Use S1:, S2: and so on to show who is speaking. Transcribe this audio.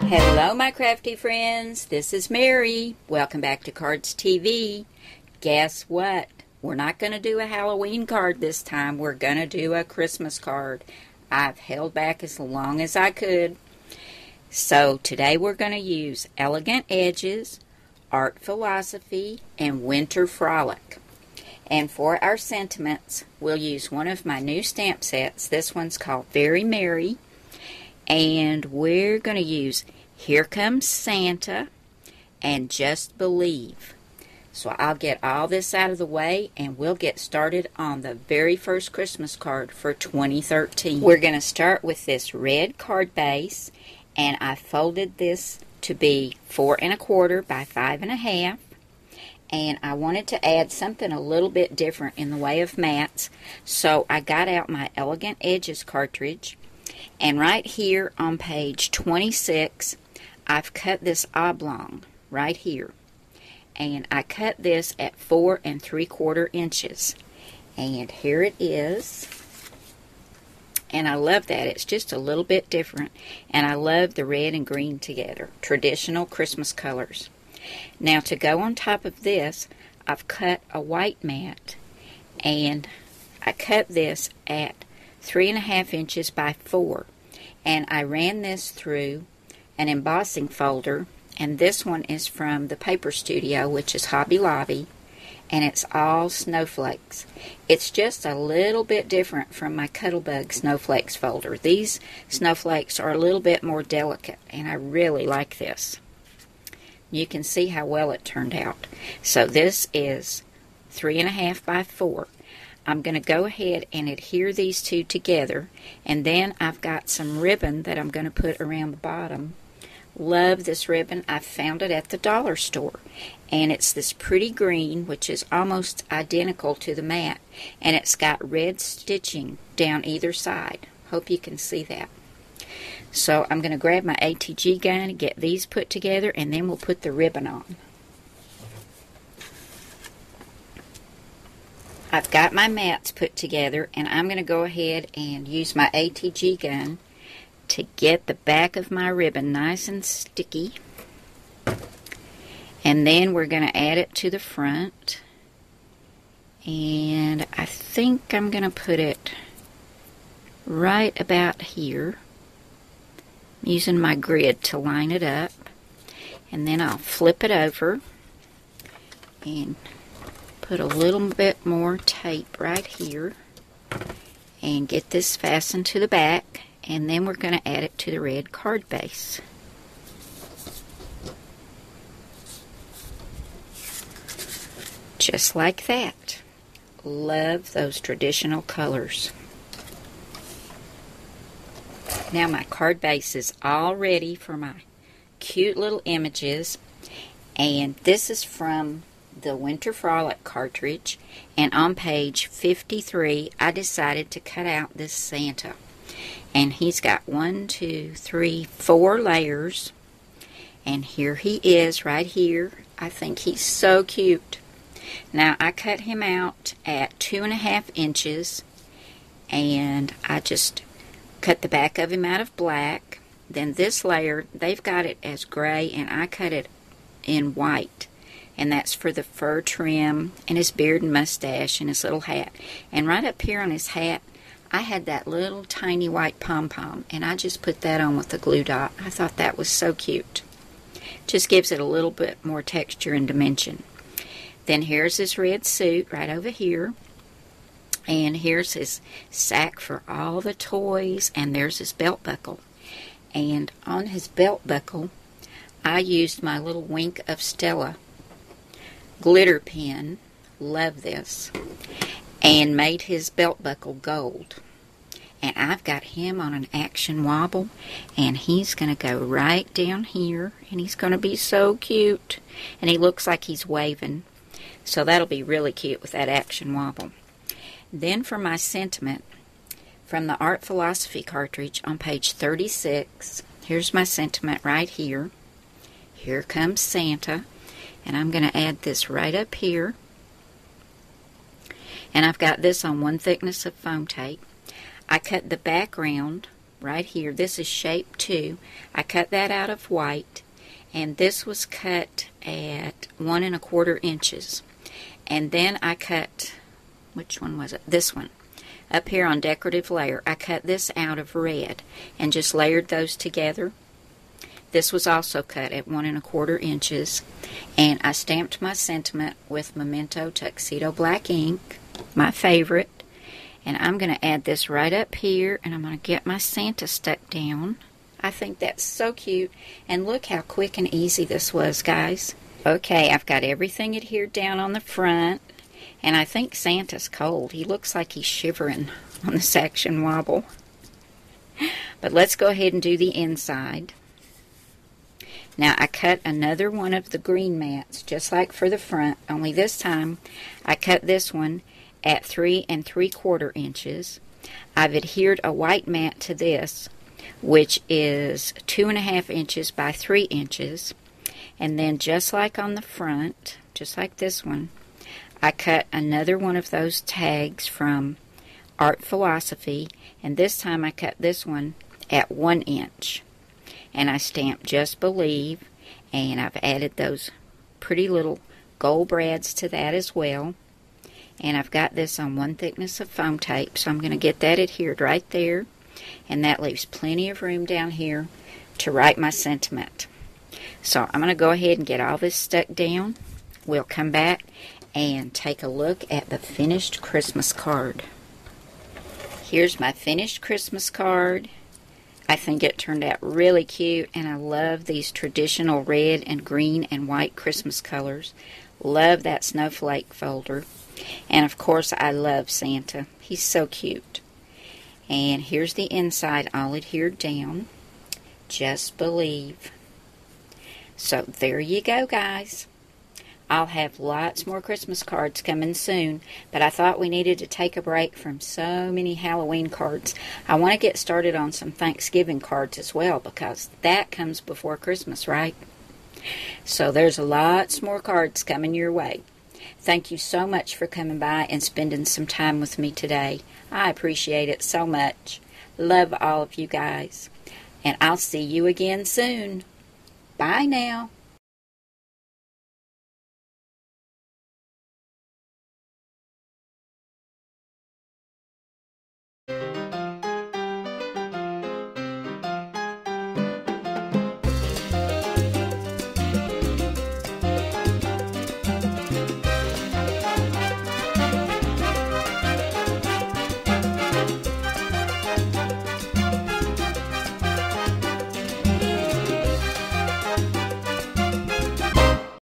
S1: Hello my crafty friends, this is Mary. Welcome back to Cardz TV. Guess what? We're not going to do a Halloween card this time. We're going to do a Christmas card. I've held back as long as I could. So today we're going to use Elegant Edges, Art Philosophy, and Winter Frolic. And for our sentiments, we'll use one of my new stamp sets. This one's called Very Merry. And we're going to use Here Comes Santa and Just Believe. So I'll get all this out of the way and we'll get started on the very first Christmas card for 2013. We're going to start with this red card base, and I folded this to be 4 1/4 by 5 1/2. And I wanted to add something a little bit different in the way of mats. So I got out my Elegant Edges cartridge. And right here on page 26, I've cut this oblong right here. And I cut this at 4 3/4 inches. And here it is. And I love that. It's just a little bit different. And I love the red and green together. Traditional Christmas colors. Now to go on top of this, I've cut a white mat. And I cut this at 3 1/2 inches by 4, and I ran this through an embossing folder, and this one is from the Paper Studio, which is Hobby Lobby, and it's all snowflakes. It's just a little bit different from my Cuttlebug Snowflakes folder. These snowflakes are a little bit more delicate, and I really like this. You can see how well it turned out. So this is 3 1/2 by 4. I'm going to go ahead and adhere these two together, and then I've got some ribbon that I'm going to put around the bottom. Love this ribbon. I found it at the dollar store, and it's this pretty green, which is almost identical to the mat, and it's got red stitching down either side. Hope you can see that. So I'm going to grab my ATG gun and get these put together, and then we'll put the ribbon on. I've got my mats put together, and I'm going to go ahead and use my ATG gun to get the back of my ribbon nice and sticky. And then we're going to add it to the front. And I think I'm going to put it right about here. I'm using my grid to line it up. And then I'll flip it over and put a little bit more tape right here and get this fastened to the back, and then we're going to add it to the red card base. Just like that. Love those traditional colors. Now my card base is all ready for my cute little images, and this is from the Winter Frolic cartridge, and on page 53 I decided to cut out this Santa, and he's got 4 layers, and here he is right here. I think he's so cute. Now I cut him out at 2 1/2 inches, and I just cut the back of him out of black. Then this layer, they've got it as gray, and I cut it in white. And that's for the fur trim and his beard and mustache and his little hat. And right up here on his hat, I had that little tiny white pom-pom, and I just put that on with a glue dot. I thought that was so cute. Just gives it a little bit more texture and dimension. Then here's his red suit right over here. And here's his sack for all the toys, and there's his belt buckle. And on his belt buckle, I used my little Wink of Stella glitter pen, love this, and made his belt buckle gold. And I've got him on an action wobble, and he's going to go right down here, and he's going to be so cute, and he looks like he's waving, so that'll be really cute with that action wobble. Then for my sentiment, from the Art Philosophy cartridge on page 36, here's my sentiment right here. Here comes Santa. And I'm going to add this right up here. And I've got this on 1 thickness of foam tape. I cut the background right here. This is shape 2. I cut that out of white, and this was cut at 1 1/4 inches. And then I cut, which one was it? This one. Up here on decorative layer, I cut this out of red and just layered those together. This was also cut at 1 1/4 inches. And I stamped my sentiment with Memento Tuxedo Black ink, my favorite. And I'm going to add this right up here, and I'm going to get my Santa stuck down. I think that's so cute. And look how quick and easy this was, guys. Okay, I've got everything adhered down on the front. And I think Santa's cold. He looks like he's shivering on this action wobble. But let's go ahead and do the inside. Now I cut another one of the green mats, just like for the front, only this time I cut this one at 3 3/4 inches. I've adhered a white mat to this, which is 2 1/2 inches by 3 inches. And then just like on the front, just like this one, I cut another one of those tags from Art Philosophy, and this time I cut this one at 1 inch. And I stamped Just Believe, and I've added those pretty little gold brads to that as well. And I've got this on 1 thickness of foam tape, so I'm going to get that adhered right there. And that leaves plenty of room down here to write my sentiment. So I'm going to go ahead and get all this stuck down. We'll come back and take a look at the finished Christmas card. Here's my finished Christmas card. I think it turned out really cute, and I love these traditional red and green and white Christmas colors. Love that snowflake folder. And of course I love Santa. He's so cute. And here's the inside all adhered down. Just Believe. So there you go, guys. I'll have lots more Christmas cards coming soon, but I thought we needed to take a break from so many Halloween cards. I want to get started on some Thanksgiving cards as well, because that comes before Christmas, right? So there's lots more cards coming your way. Thank you so much for coming by and spending some time with me today. I appreciate it so much. Love all of you guys. And I'll see you again soon. Bye now.